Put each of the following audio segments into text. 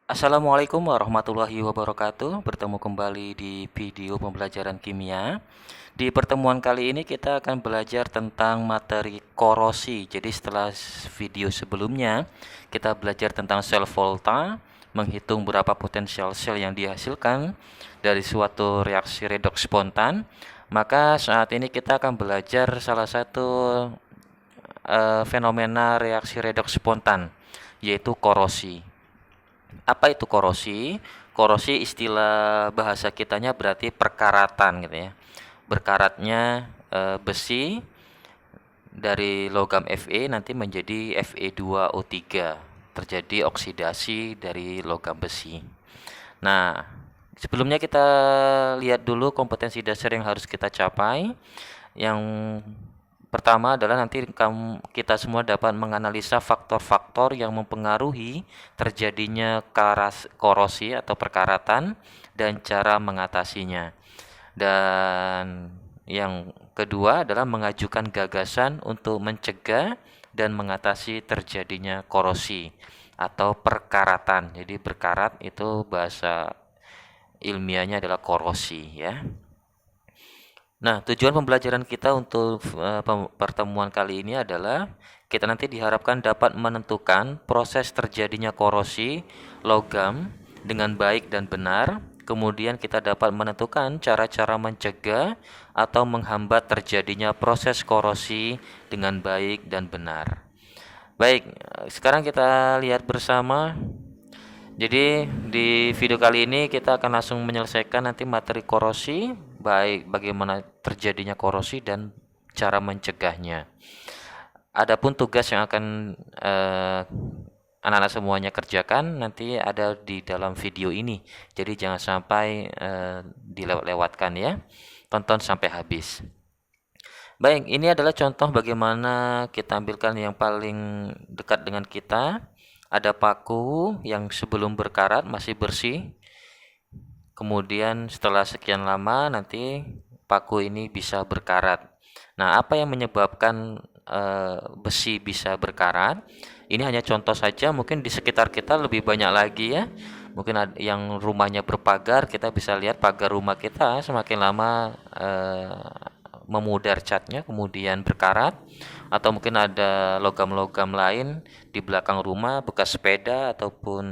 Assalamualaikum warahmatullahi wabarakatuh. Bertemu kembali di video pembelajaran kimia. Di pertemuan kali ini kita akan belajar tentang materi korosi. Jadi setelah video sebelumnya kita belajar tentang sel volta, menghitung berapa potensial sel yang dihasilkan dari suatu reaksi redoks spontan. Maka saat ini kita akan belajar salah satu fenomena reaksi redoks spontan, yaitu korosi. Apa itu korosi? Korosi istilah bahasa kitanya berarti perkaratan gitu ya. Berkaratnya besi dari logam Fe nanti menjadi Fe2O3. Terjadi oksidasi dari logam besi. Nah, sebelumnya kita lihat dulu kompetensi dasar yang harus kita capai. Yang pertama adalah nanti kita semua dapat menganalisa faktor-faktor yang mempengaruhi terjadinya korosi atau perkaratan dan cara mengatasinya. Dan yang kedua adalah mengajukan gagasan untuk mencegah dan mengatasi terjadinya korosi atau perkaratan. Jadi berkarat itu bahasa ilmiahnya adalah korosi ya. Nah, tujuan pembelajaran kita untuk pertemuan kali ini adalah kita nanti diharapkan dapat menentukan proses terjadinya korosi logam dengan baik dan benar. Kemudian kita dapat menentukan cara-cara mencegah atau menghambat terjadinya proses korosi dengan baik dan benar. Baik, sekarang kita lihat bersama. Jadi di video kali ini kita akan langsung menyelesaikan nanti materi korosi, baik bagaimana terjadinya korosi dan cara mencegahnya. Adapun tugas yang akan anak-anak semuanya kerjakan nanti ada di dalam video ini. Jadi jangan sampai dilewat-lewatkan ya. Tonton sampai habis. Baik, ini adalah contoh bagaimana kita ambilkan yang paling dekat dengan kita. Ada paku yang sebelum berkarat masih bersih. Kemudian setelah sekian lama nanti paku ini bisa berkarat. Nah, apa yang menyebabkan besi bisa berkarat? Ini hanya contoh saja, mungkin di sekitar kita lebih banyak lagi ya. Mungkin ada yang rumahnya berpagar, kita bisa lihat pagar rumah kita semakin lama memudar catnya kemudian berkarat, atau mungkin ada logam-logam lain di belakang rumah, bekas sepeda ataupun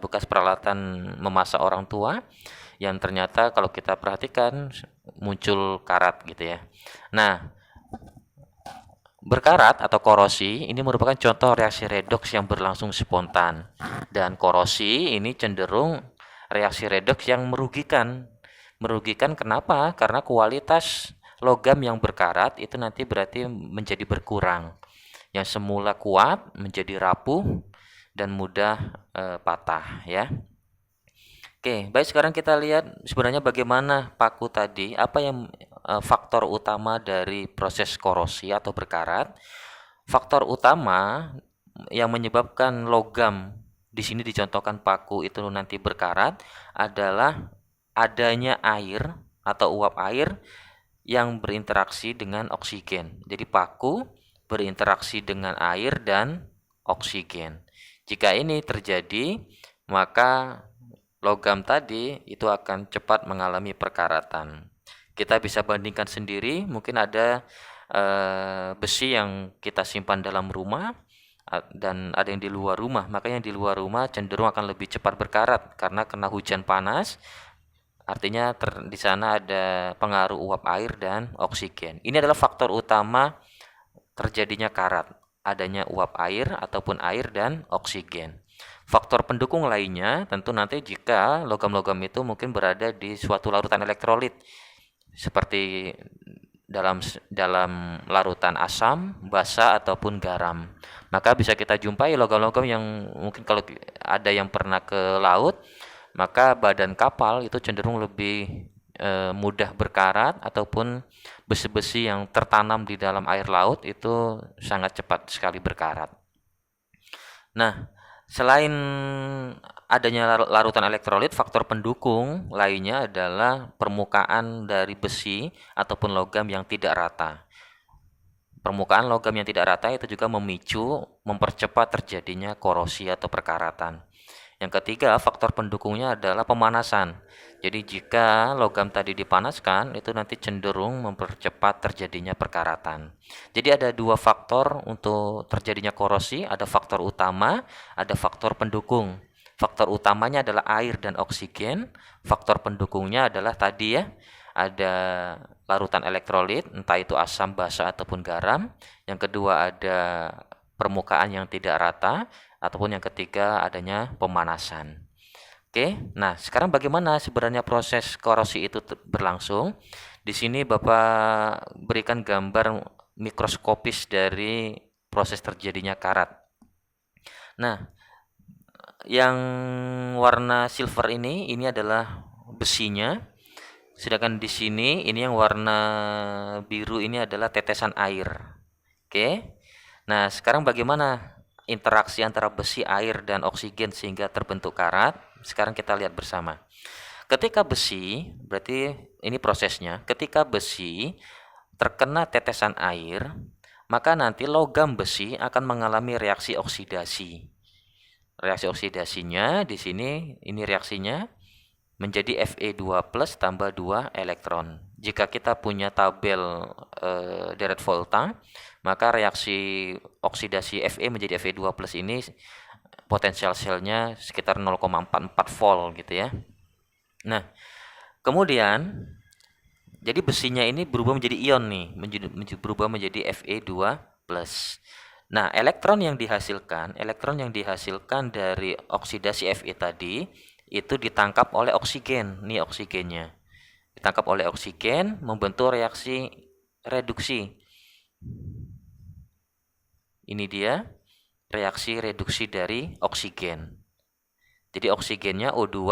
bekas peralatan memasak orang tua yang ternyata kalau kita perhatikan muncul karat gitu ya. Nah, berkarat atau korosi ini merupakan contoh reaksi redoks yang berlangsung spontan, dan korosi ini cenderung reaksi redoks yang merugikan. Merugikan kenapa? Karena kualitas logam yang berkarat itu nanti berarti menjadi berkurang. Yang semula kuat menjadi rapuh dan mudah patah ya. Oke, baik, sekarang kita lihat sebenarnya bagaimana paku tadi, apa yang faktor utama dari proses korosi atau berkarat. Faktor utama yang menyebabkan logam di sini dicontohkan paku itu nanti berkarat adalah adanya air atau uap air yang berinteraksi dengan oksigen. Jadi paku berinteraksi dengan air dan oksigen. Jika ini terjadi, maka logam tadi itu akan cepat mengalami perkaratan. Kita bisa bandingkan sendiri, mungkin ada besi yang kita simpan dalam rumah dan ada yang di luar rumah. Maka yang di luar rumah cenderung akan lebih cepat berkarat karena kena hujan panas. Artinya di sana ada pengaruh uap air dan oksigen. Ini adalah faktor utama terjadinya karat, adanya uap air ataupun air dan oksigen. Faktor pendukung lainnya tentu nanti jika logam-logam itu mungkin berada di suatu larutan elektrolit seperti dalam larutan asam, basa ataupun garam. Maka bisa kita jumpai logam-logam yang mungkin kalau ada yang pernah ke laut, maka badan kapal itu cenderung lebih mudah berkarat, ataupun besi-besi yang tertanam di dalam air laut itu sangat cepat sekali berkarat. Nah, selain adanya larutan elektrolit, faktor pendukung lainnya adalah permukaan dari besi ataupun logam yang tidak rata. Permukaan logam yang tidak rata itu juga mempercepat terjadinya korosi atau perkaratan. Yang ketiga, faktor pendukungnya adalah pemanasan. Jadi jika logam tadi dipanaskan, itu nanti cenderung mempercepat terjadinya perkaratan. Jadi ada dua faktor untuk terjadinya korosi, ada faktor utama, ada faktor pendukung. Faktor utamanya adalah air dan oksigen, faktor pendukungnya adalah tadi ya, ada larutan elektrolit, entah itu asam, basa ataupun garam. Yang kedua ada permukaan yang tidak rata, ataupun yang ketiga adanya pemanasan. Oke, nah sekarang bagaimana sebenarnya proses korosi itu berlangsung? Di sini Bapak berikan gambar mikroskopis dari proses terjadinya karat. Nah, yang warna silver ini adalah besinya, sedangkan di sini ini yang warna biru ini adalah tetesan air. Oke. Nah, sekarang bagaimana interaksi antara besi, air, dan oksigen sehingga terbentuk karat? Sekarang kita lihat bersama. Ketika besi, berarti ini prosesnya. Ketika besi terkena tetesan air, maka nanti logam besi akan mengalami reaksi oksidasi. Reaksi oksidasinya di sini, ini reaksinya menjadi Fe2+ tambah 2 elektron. Jika kita punya tabel deret volta, maka reaksi oksidasi Fe menjadi Fe2+ ini potensial selnya sekitar 0,44 volt gitu ya. Nah, kemudian jadi besinya ini berubah menjadi ion nih, berubah menjadi Fe2+. Nah, elektron yang dihasilkan dari oksidasi Fe tadi itu ditangkap oleh oksigen. Nih oksigennya. Ditangkap oleh oksigen membentuk reaksi reduksi. Ini dia reaksi reduksi dari oksigen. Jadi oksigennya O2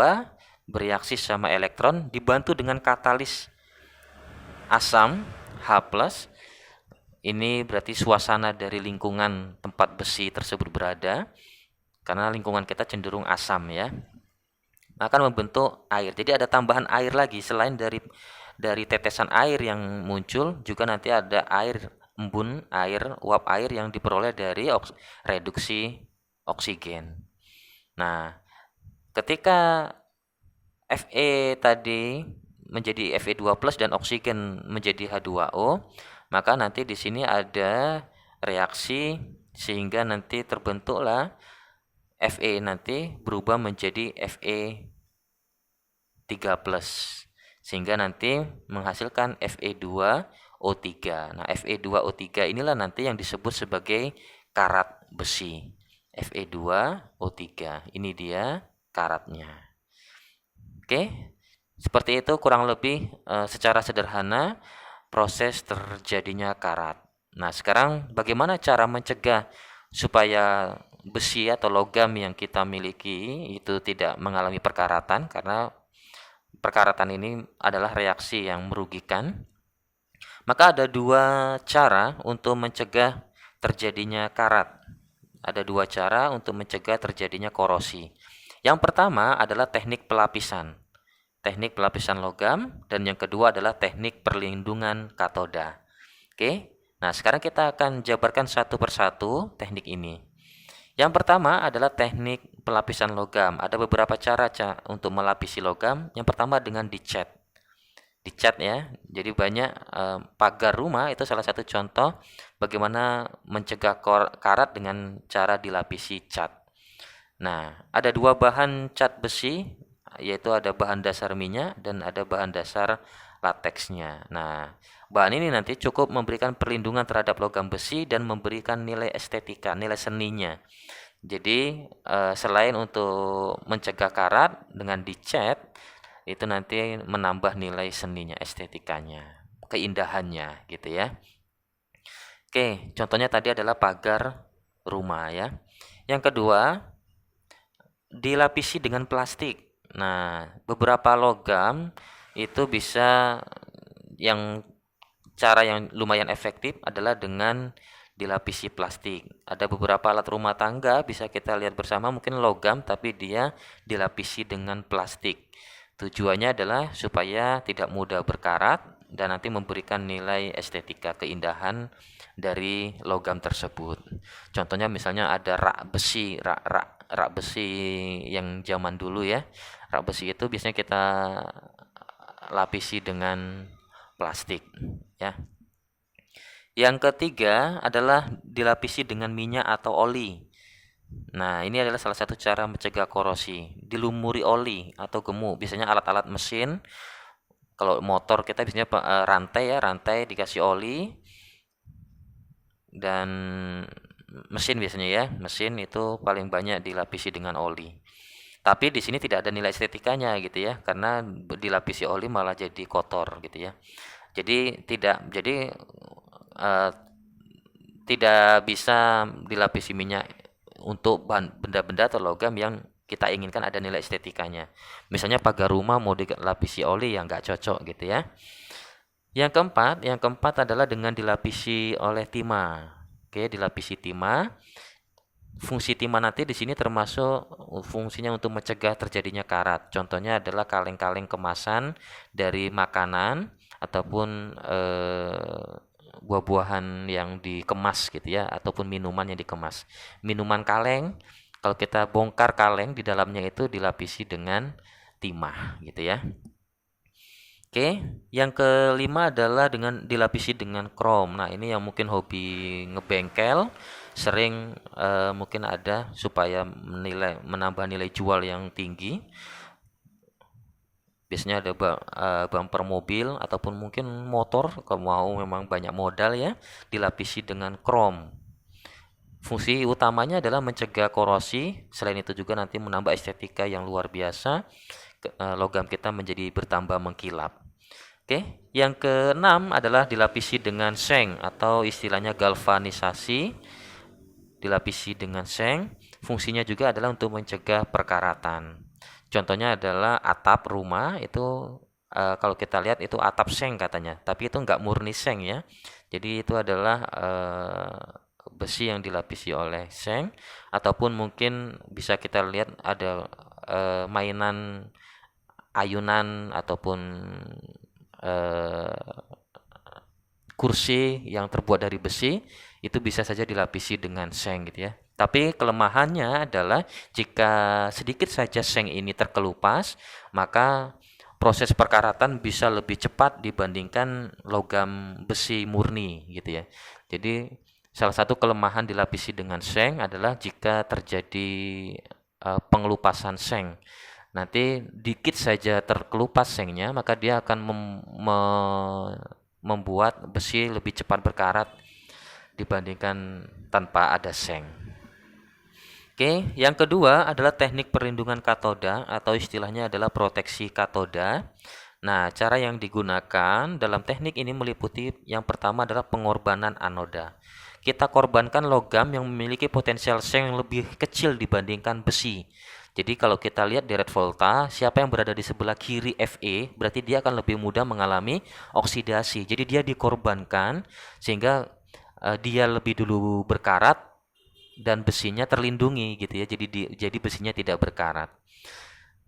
bereaksi sama elektron dibantu dengan katalis asam H+. Ini berarti suasana dari lingkungan tempat besi tersebut berada. Karena lingkungan kita cenderung asam ya. Akan membentuk air. Jadi ada tambahan air lagi selain dari tetesan air yang muncul, juga nanti ada air embun, uap air yang diperoleh dari reduksi oksigen. Nah, ketika Fe tadi menjadi Fe2+ dan oksigen menjadi H2O, maka nanti di sini ada reaksi sehingga nanti terbentuklah Fe nanti berubah menjadi Fe3+, sehingga nanti menghasilkan Fe2O3. Nah, Fe2O3 inilah nanti yang disebut sebagai karat besi. Fe2O3, ini dia karatnya. Oke, seperti itu kurang lebih secara sederhana proses terjadinya karat. Nah, sekarang bagaimana cara mencegah supaya besi atau logam yang kita miliki itu tidak mengalami perkaratan, karena perkaratan ini adalah reaksi yang merugikan. Maka ada dua cara untuk mencegah terjadinya karat. Ada dua cara untuk mencegah terjadinya korosi. Yang pertama adalah teknik pelapisan. Teknik pelapisan logam, dan yang kedua adalah teknik perlindungan katoda. Oke. Nah, sekarang kita akan jabarkan satu persatu teknik ini. Yang pertama adalah teknik pelapisan logam. Ada beberapa cara untuk melapisi logam. Yang pertama dengan dicat. Dicat ya. Jadi banyak pagar rumah itu salah satu contoh bagaimana mencegah karat dengan cara dilapisi cat. Nah, ada dua bahan cat besi, yaitu ada bahan dasar minyak dan ada bahan dasar lateksnya. Nah, bahan ini nanti cukup memberikan perlindungan terhadap logam besi dan memberikan nilai estetika, nilai seninya. Jadi selain untuk mencegah karat, dengan dicat itu nanti menambah nilai seninya, estetikanya, keindahannya gitu ya. Oke, contohnya tadi adalah pagar rumah ya. Yang kedua, dilapisi dengan plastik. Nah, beberapa logam itu bisa, yang cara yang lumayan efektif adalah dengan dilapisi plastik. Ada beberapa alat rumah tangga bisa kita lihat bersama, mungkin logam tapi dia dilapisi dengan plastik. Tujuannya adalah supaya tidak mudah berkarat dan nanti memberikan nilai estetika, keindahan dari logam tersebut. Contohnya misalnya ada rak besi, rak rak besi yang zaman dulu ya. Rak besi itu biasanya kita lapisi dengan plastik ya. Yang ketiga adalah dilapisi dengan minyak atau oli. Nah, ini adalah salah satu cara mencegah korosi. Dilumuri oli atau gemuk, biasanya alat-alat mesin. Kalau motor kita biasanya rantai ya, rantai dikasih oli, dan mesin biasanya ya, mesin itu paling banyak dilapisi dengan oli. Tapi di sini tidak ada nilai estetikanya gitu ya, karena dilapisi oli malah jadi kotor gitu ya. Jadi tidak bisa dilapisi minyak untuk benda-benda atau logam yang kita inginkan ada nilai estetikanya. Misalnya pagar rumah mau dilapisi oli yang nggak cocok gitu ya. Yang keempat adalah dengan dilapisi oleh timah. Oke, dilapisi timah. Fungsi timah nanti di sini termasuk fungsinya untuk mencegah terjadinya karat. Contohnya adalah kaleng-kaleng kemasan dari makanan ataupun buah-buahan yang dikemas gitu ya, ataupun minuman yang dikemas. Minuman kaleng, kalau kita bongkar kaleng di dalamnya itu dilapisi dengan timah gitu ya. Oke, yang kelima adalah dengan dilapisi dengan krom. Nah, ini yang mungkin hobi ngebengkel, sering mungkin ada supaya menambah nilai jual yang tinggi. Biasanya ada bumper mobil ataupun mungkin motor, kalau mau memang banyak modal ya, dilapisi dengan krom. Fungsi utamanya adalah mencegah korosi, selain itu juga nanti menambah estetika yang luar biasa, logam kita menjadi bertambah mengkilap. Oke, yang keenam adalah dilapisi dengan seng atau istilahnya galvanisasi. Dilapisi dengan seng, fungsinya juga adalah untuk mencegah perkaratan. Contohnya adalah atap rumah itu, kalau kita lihat itu atap seng katanya, tapi itu enggak murni seng ya. Jadi itu adalah besi yang dilapisi oleh seng, ataupun mungkin bisa kita lihat ada mainan ayunan ataupun eh, kursi yang terbuat dari besi itu bisa saja dilapisi dengan seng gitu ya. Tapi kelemahannya adalah jika sedikit saja seng ini terkelupas, maka proses perkaratan bisa lebih cepat dibandingkan logam besi murni gitu ya. Jadi salah satu kelemahan dilapisi dengan seng adalah jika terjadi pengelupasan seng. Nanti dikit saja terkelupas sengnya, maka dia akan membuat besi lebih cepat berkarat dibandingkan tanpa ada seng. Oke, yang kedua adalah teknik perlindungan katoda atau istilahnya adalah proteksi katoda. Nah, cara yang digunakan dalam teknik ini meliputi yang pertama adalah pengorbanan anoda. Kita korbankan logam yang memiliki potensial seng yang lebih kecil dibandingkan besi. Jadi kalau kita lihat di red volta, siapa yang berada di sebelah kiri Fe, berarti dia akan lebih mudah mengalami oksidasi. Jadi dia dikorbankan sehingga dia lebih dulu berkarat dan besinya terlindungi gitu ya. Jadi besinya tidak berkarat.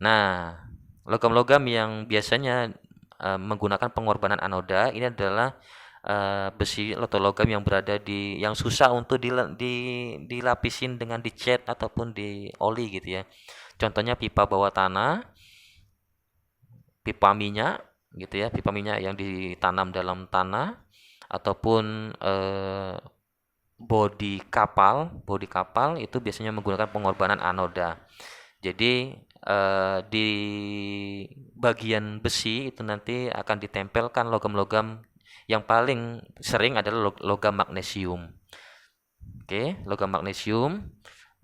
Nah, logam-logam yang biasanya menggunakan pengorbanan anoda ini adalah besi atau logam yang berada yang susah untuk dilapisin dengan dicat ataupun di oli gitu ya. Contohnya pipa bawah tanah, pipa minyak gitu ya, pipa minyak yang ditanam dalam tanah, ataupun bodi kapal itu biasanya menggunakan pengorbanan anoda. Jadi di bagian besi itu nanti akan ditempelkan logam-logam yang paling sering adalah logam magnesium. Oke, logam magnesium,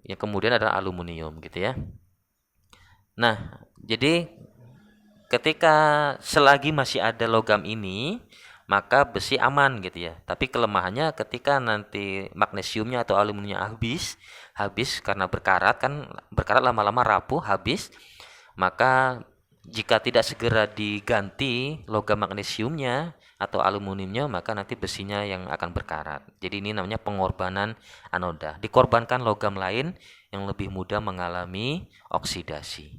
yang kemudian adalah aluminium gitu ya. Nah, jadi ketika selagi masih ada logam ini, maka besi aman gitu ya. Tapi kelemahannya ketika nanti magnesiumnya atau aluminiumnya habis karena berkarat lama-lama rapuh, habis, maka jika tidak segera diganti logam magnesiumnya atau aluminiumnya, maka nanti besinya yang akan berkarat. Jadi ini namanya pengorbanan anoda. Dikorbankan logam lain yang lebih mudah mengalami oksidasi.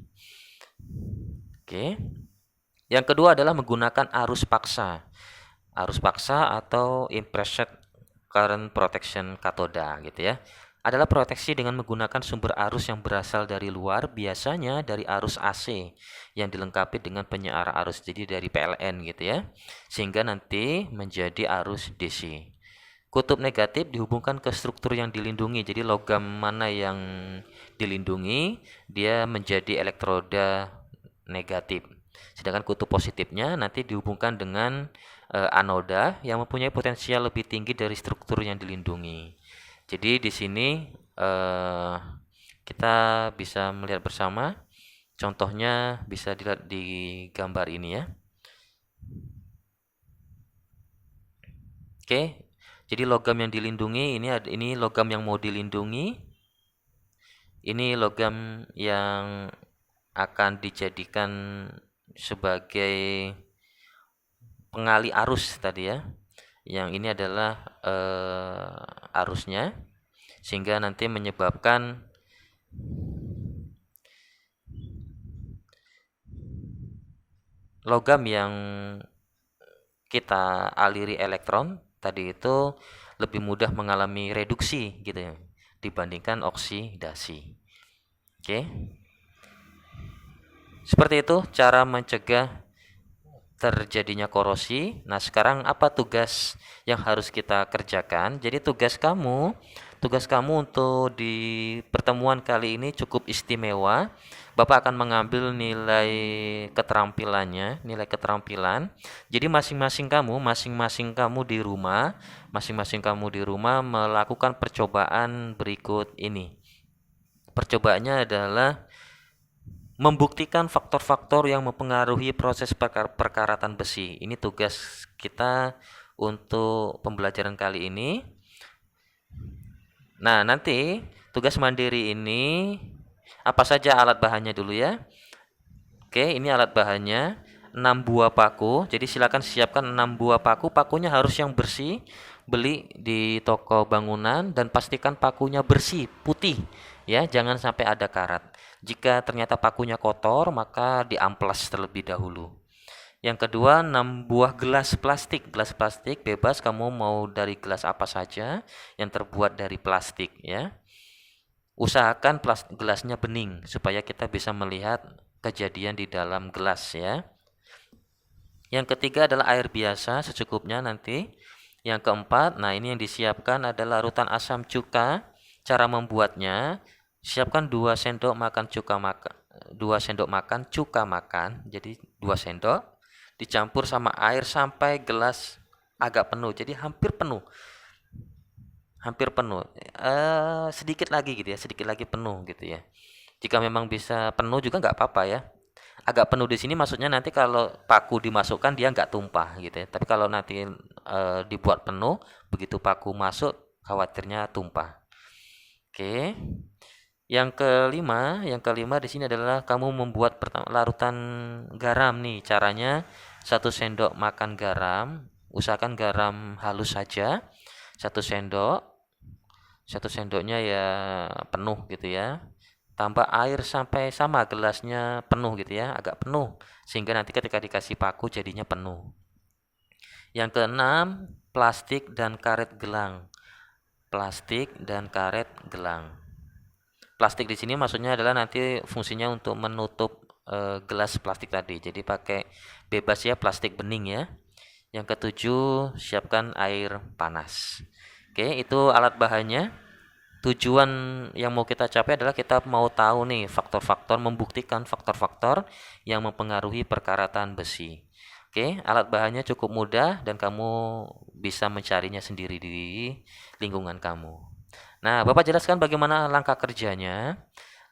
Oke. Yang kedua adalah menggunakan arus paksa. Arus paksa atau impressed current protection katoda gitu ya. adalah proteksi dengan menggunakan sumber arus yang berasal dari luar, biasanya dari arus AC yang dilengkapi dengan penyeara arus, jadi dari PLN gitu ya, sehingga nanti menjadi arus DC. Kutub negatif dihubungkan ke struktur yang dilindungi, jadi logam mana yang dilindungi dia menjadi elektroda negatif. Sedangkan kutub positifnya nanti dihubungkan dengan anoda yang mempunyai potensial lebih tinggi dari struktur yang dilindungi. Jadi di sini eh, kita bisa melihat bersama, contohnya bisa dilihat di gambar ini ya. Oke, jadi logam yang dilindungi ini logam yang mau dilindungi, ini logam yang akan dijadikan sebagai pengalih arus tadi ya. Yang ini adalah arusnya, sehingga nanti menyebabkan logam yang kita aliri elektron tadi itu lebih mudah mengalami reduksi gitu ya dibandingkan oksidasi. Oke. Seperti itu cara mencegah terjadinya korosi. Nah, sekarang apa tugas yang harus kita kerjakan? Jadi tugas kamu untuk di pertemuan kali ini cukup istimewa. Bapak akan mengambil nilai keterampilan. Jadi masing-masing kamu di rumah melakukan percobaan berikut ini. Percobaannya adalah membuktikan faktor-faktor yang mempengaruhi proses perkaratan besi. Ini tugas kita untuk pembelajaran kali ini. Nah, nanti tugas mandiri ini apa saja alat bahannya dulu ya. Oke, ini alat bahannya 6 buah paku. Jadi silakan siapkan 6 buah paku. Pakunya harus yang bersih. Beli di toko bangunan dan pastikan pakunya bersih, putih ya, jangan sampai ada karat. Jika ternyata pakunya kotor, maka diamplas terlebih dahulu. Yang kedua, 6 buah gelas plastik. Gelas plastik bebas kamu mau dari gelas apa saja yang terbuat dari plastik ya. Usahakan gelasnya bening supaya kita bisa melihat kejadian di dalam gelas ya. Yang ketiga adalah air biasa secukupnya nanti. Yang keempat, nah ini yang disiapkan adalah larutan asam cuka. Cara membuatnya, siapkan 2 sendok makan cuka makan. Jadi 2 sendok dicampur sama air sampai gelas agak penuh. Jadi hampir penuh. Hampir penuh. Sedikit lagi gitu ya, sedikit lagi penuh gitu ya. Jika memang bisa penuh juga nggak apa-apa ya. Agak penuh di sini maksudnya nanti kalau paku dimasukkan dia nggak tumpah gitu ya. Tapi kalau nanti dibuat penuh, begitu paku masuk khawatirnya tumpah. Oke. Yang kelima di sini adalah kamu membuat larutan garam nih. Caranya 1 sendok makan garam, usahakan garam halus saja. 1 sendok, 1 sendoknya ya penuh gitu ya. Tambah air sampai sama gelasnya penuh gitu ya, agak penuh sehingga nanti ketika dikasih paku jadinya penuh. Yang keenam, plastik dan karet gelang. Plastik dan karet gelang. Plastik di sini maksudnya adalah nanti fungsinya untuk menutup gelas plastik tadi. Jadi pakai bebas ya, plastik bening ya. Yang ketujuh, siapkan air panas. Oke, itu alat bahannya. Tujuan yang mau kita capai adalah kita mau tahu nih membuktikan faktor-faktor yang mempengaruhi perkaratan besi. Oke, alat bahannya cukup mudah dan kamu bisa mencarinya sendiri di lingkungan kamu. Nah, Bapak jelaskan bagaimana langkah kerjanya.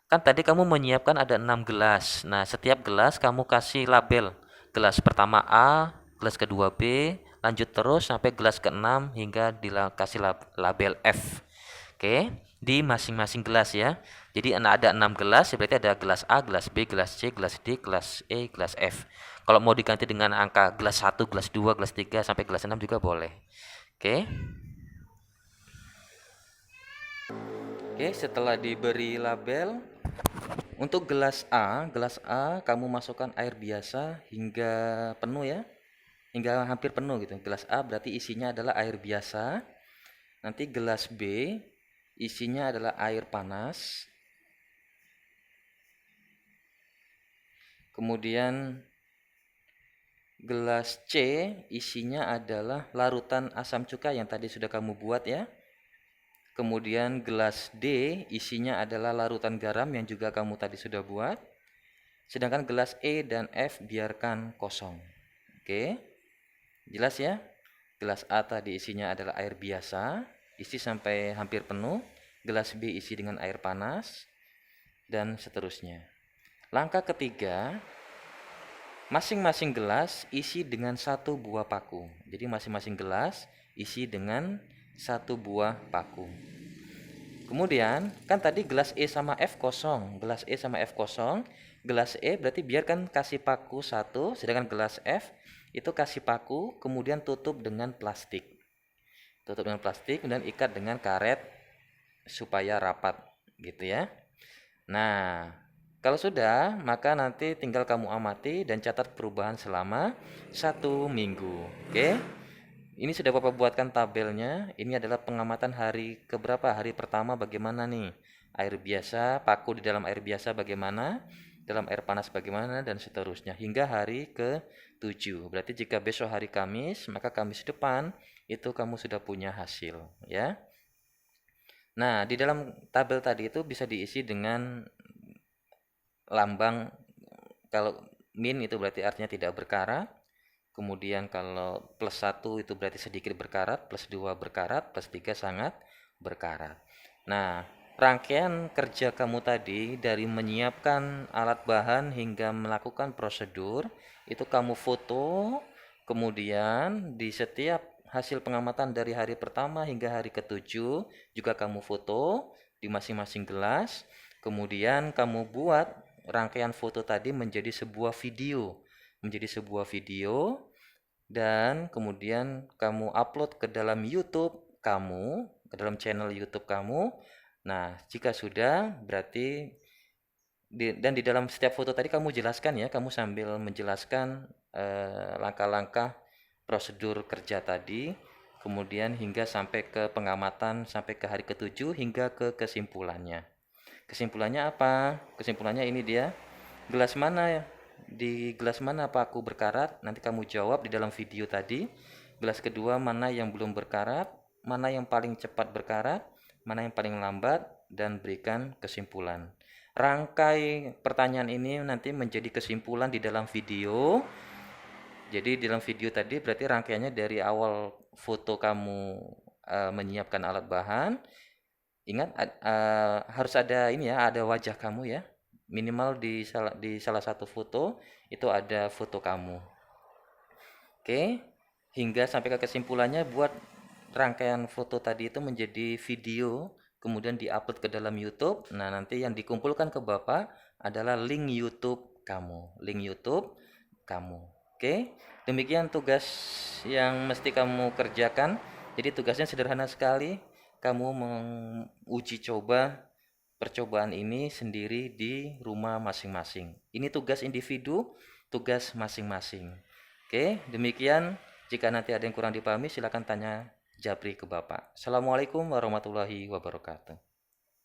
Kan tadi kamu menyiapkan ada 6 gelas. Nah, setiap gelas kamu kasih label. Gelas pertama A, gelas kedua B, lanjut terus sampai gelas ke-6 hingga dikasih label F. Oke, di masing-masing gelas ya. Jadi ada 6 gelas, berarti ada gelas A, gelas B, gelas C, gelas D, gelas E, gelas F. Kalau mau diganti dengan angka gelas 1, gelas 2, gelas 3 sampai gelas 6 juga boleh. Oke. Oke, setelah diberi label, untuk gelas A kamu masukkan air biasa hingga penuh ya. Hingga hampir penuh gitu. Gelas A berarti isinya adalah air biasa. Nanti gelas B isinya adalah air panas. Kemudian gelas C isinya adalah larutan asam cuka yang tadi sudah kamu buat ya. Kemudian gelas D isinya adalah larutan garam yang juga kamu tadi sudah buat. Sedangkan gelas E dan F biarkan kosong. Oke, jelas ya? Gelas A tadi isinya adalah air biasa, isi sampai hampir penuh. Gelas B isi dengan air panas, dan seterusnya. Langkah ketiga, masing-masing gelas isi dengan satu buah paku. Jadi masing-masing gelas isi dengan satu buah paku. Kemudian kan tadi gelas E sama F kosong, gelas E sama F kosong, gelas E berarti biarkan kasih paku satu, sedangkan gelas F itu kasih paku, kemudian tutup dengan plastik. Tutup dengan plastik, kemudian ikat dengan karet supaya rapat gitu ya. Nah, kalau sudah, maka nanti tinggal kamu amati dan catat perubahan selama 1 minggu. Oke? Ini sudah Bapak buatkan tabelnya. Ini adalah pengamatan hari keberapa? Hari pertama bagaimana nih? Air biasa, paku di dalam air biasa bagaimana? Dalam air panas bagaimana? Dan seterusnya. Hingga hari ke-7. Berarti jika besok hari Kamis, maka Kamis depan itu kamu sudah punya hasil. Ya. Nah, di dalam tabel tadi itu bisa diisi dengan lambang. Kalau min itu berarti artinya tidak berkarat. Kemudian kalau plus 1 itu berarti sedikit berkarat, plus 2 berkarat, plus 3 sangat berkarat. Nah, rangkaian kerja kamu tadi dari menyiapkan alat bahan hingga melakukan prosedur, itu kamu foto, kemudian di setiap hasil pengamatan dari hari pertama hingga hari ke-7 juga kamu foto di masing-masing gelas, kemudian kamu buat rangkaian foto tadi menjadi sebuah video dan kemudian kamu upload ke dalam YouTube kamu, ke dalam channel YouTube kamu. Nah, jika sudah berarti dan di dalam setiap foto tadi kamu jelaskan ya, kamu sambil menjelaskan langkah-langkah prosedur kerja tadi, kemudian hingga sampai ke pengamatan sampai ke hari ke-7 hingga ke kesimpulannya. Kesimpulannya apa? Kesimpulannya ini dia. Gelas mana ya? Di gelas mana paku berkarat? Nanti kamu jawab di dalam video tadi. Gelas kedua mana yang belum berkarat? Mana yang paling cepat berkarat? Mana yang paling lambat? Dan berikan kesimpulan. Rangkai pertanyaan ini nanti menjadi kesimpulan di dalam video. Jadi di dalam video tadi berarti rangkaiannya dari awal foto kamu menyiapkan alat bahan. Ingat harus ada ini ya, ada wajah kamu ya. Minimal di salah satu foto itu ada foto kamu. Oke, hingga sampai ke kesimpulannya buat rangkaian foto tadi itu menjadi video, kemudian diupload ke dalam YouTube. Nah, nanti yang dikumpulkan ke Bapak adalah link YouTube kamu, link YouTube kamu. Oke, demikian tugas yang mesti kamu kerjakan. Jadi tugasnya sederhana sekali. Kamu menguji coba percobaan ini sendiri di rumah masing-masing. Ini tugas individu, tugas masing-masing. Oke, demikian. Jika nanti ada yang kurang dipahami, silakan tanya Japri ke Bapak. Assalamualaikum warahmatullahi wabarakatuh.